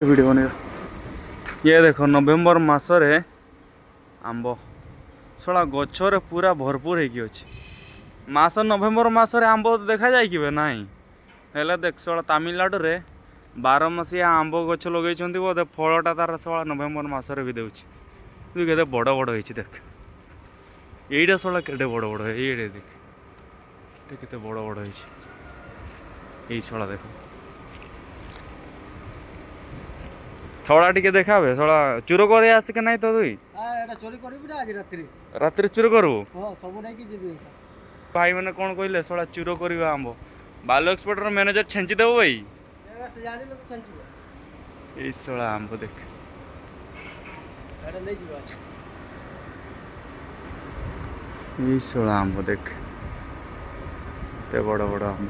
Video बनेगा। ये देखो नवेम्बर मासरे आंब शला गचरे पूरा भरपूर हो मास नवेम्बर मासरे आंब देखा जाए कि नाई हेले देख शला तमिलनाडु रे 12 मसीहा आंब गछ लगे बोधे फलटा तार शला नवेम्बर मासरे भी देउछि केते बड़ बड़ होइछि देख एइटा शला केते बड़ बड़ एइडे देख केते बड़ बड़ होइछि एइ शला देखो थोड़ा टिके देखाबे थोड़ा चूर करे आस के नहीं तो तुई एटा चोरी करबी ना आज रात्रि चूर करबो हां सब नै कि जेबी भाई मैंने कौन कहले थोड़ा चूर करबा आंब बालू एक्सपोर्टर मैनेजर छेंची देबो भाई से जानि लोग छंचबो ए सोला आंब देख एटा नै जीवा ए सोला आंब देख ते बड़ बड़ आंब